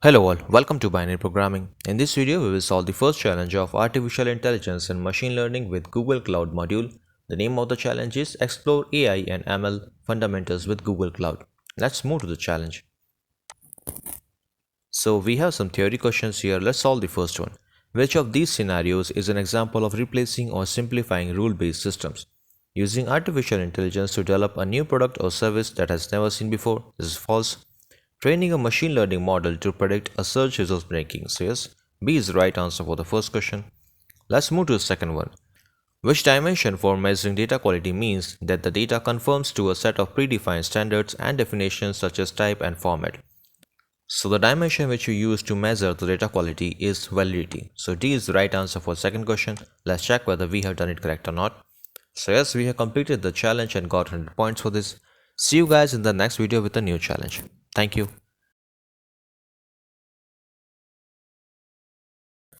Hello all, welcome to Binary Programming. In this video, we will solve the first challenge of Artificial Intelligence and Machine Learning with Google Cloud module. The name of the challenge is Explore AI and ML Fundamentals with Google Cloud. Let's move to the challenge. So we have some theory questions here. Let's solve the first one. Which of these scenarios is an example of replacing or simplifying rule-based systems? Using artificial intelligence to develop a new product or service that has never seen before. This is false. Training a machine learning model to predict a search results ranking. So yes, B is the right answer for the first question. Let's move to the second one. Which dimension for measuring data quality means that the data conforms to a set of predefined standards and definitions such as type and format. So the dimension which we use to measure the data quality is validity. So D is the right answer for the second question. Let's check whether we have done it correct or not. So yes, we have completed the challenge and got 100 points for this. See you guys in the next video with a new challenge. Thank you.